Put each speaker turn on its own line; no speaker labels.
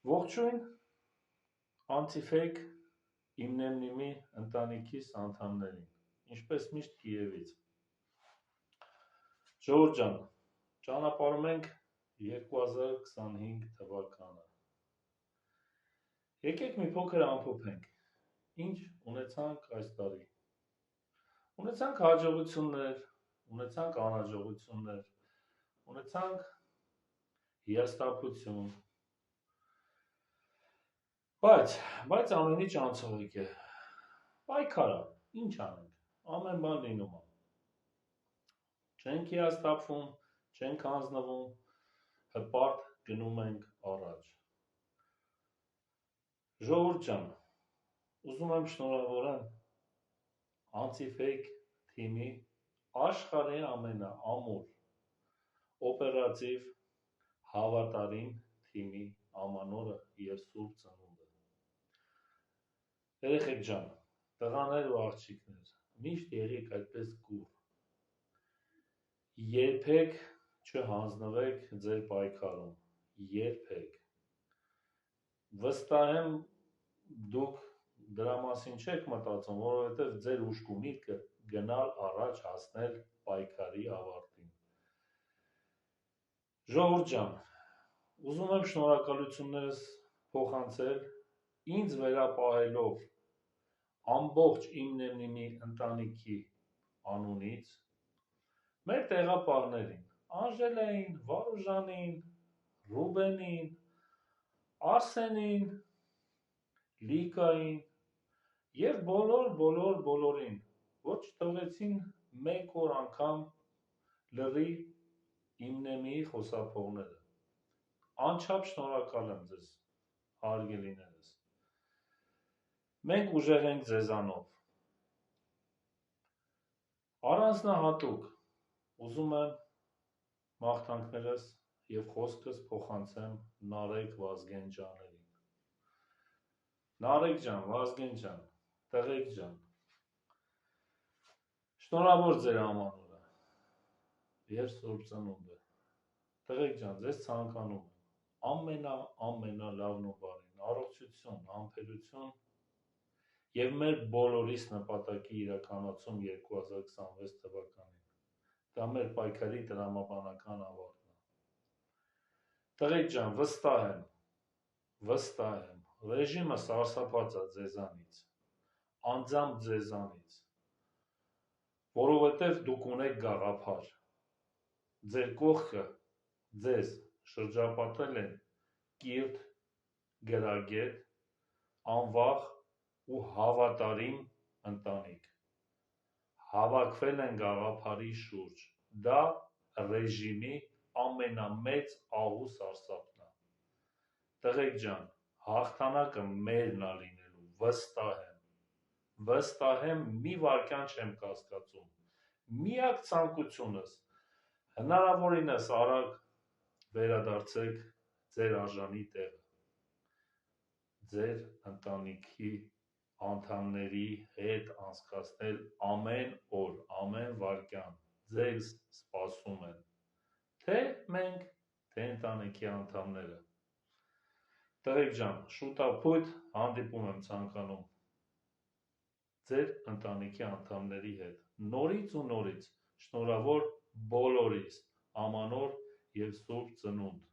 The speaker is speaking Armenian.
Ողջույն, անտիֆեյք իմնեմնիմի ընտանիքիս անդամներին, ինչպես միշտ Կիևից։ Ժողովուրդ ջան, ճանապարհում ենք 2025 թվականը։ Եկեք մի փոքր ամփոփենք, ինչ ունեցանք այս տարի։ Ունեցանք հաջողություններ, ունեցանք անհաջողություններ, ունեցանք հիասթափություն, բայց ամեն ինչ անցողիկ է, պայքար է, ինչ անենք, ամեն բան լինում է, չենք հիասթափվում, չենք հանձնվում, հպարտ գնում ենք առաջ։ Ժողովուրդ ջան, ուզում եմ շնորհավորեմ Anti-Fake թիմի աշխարհի ամենաամուր, օպերատիվ, հավատարիմ թիմի ամանորը և սուրբ ծնունդը։ Երեխեք ջան, տղաներ ու աղջիկներ, միշտ եղեք այդպես կուռ, երբեք չհանձնվեք ձեր պայքարում, երբեք։ Վստահ եմ դուք դրա մասին չեք մտածում, որովհետև ձեր ուշք ու միտքը գնալ առաջ հասնել պայքարի ավարտին։ Ժողովուրդ ջան, ուզում եմ շնորհակալություններս փոխանցել ինձ վերապահելով ամբողջ իմնեմնիմի ընտանիքի անունից մեր տեղապահներին, Անժելային, Վարուժանին, Ռուբենին, Արսենին, Լիկային և բոլորին, որ չթողեցին մեկ օր անգամ լռի իմնեմիի խոսափողները։ Անչափ շնորհակալ եմ ձեզ, հարգելիներս։ Մենք ուժեղ ենք ձեզանով։ Առանձնահատուկ ուզում եմ մաղթանքներս և խոսքս փոխանցեմ Նարեկ Վազգենջյանին։ Նարեկ ջան, Վազգեն ջան, տղեկ ջան, շնորհավոր ձեր ամանորը և սուրբ ծնունդը։ Տղեկ ջան, ձեզ ցանկանում եմ ամենալավն ու բարին, առողջություն, համբերություն և մեր բոլորիս նպատակի իրականացում 2026 թվականին, դա մեր պայքարի տրամաբանական ավարտն է։ Տղեկ ջան, վստահ եմ, ռեժիմը սարսափած է ձեզանից, անձամբ ձեզանից, որովհետև դուք ունեք գաղափար, ձեր կողքը ձեզ շրջապատել են կիրթ, գրագետ, անվախ ու հավատարիմ ընտանիք, հավաքվել են գաղափարի շուրջ, դա ռեժիմի ամենամեծ ահ ու սարսափն է։ Տղեկ ջան, հաղթանակը մերն է լինելու, վստահ եմ, մի վայրկյան չեմ կասկածում, միակ ցանկությունս հնարավորինս արագ վերադարձեք ձեր արժանի տեղը, ձեր ընտանիքի անդամների հետ անցկացնել ամեն օր, ամեն վայրկյան, ձեզ սպասում են, թե մենք, թե ընտանիքի անդամները։ Տղեկ ջան, շուտափույթ հանդիպում եմ ցանկանում ձեր ընտանիքի անդամների հետ, նորից ու նորից, շնորհավոր բոլորիս, ամանոր և սուրբ ծնունդ։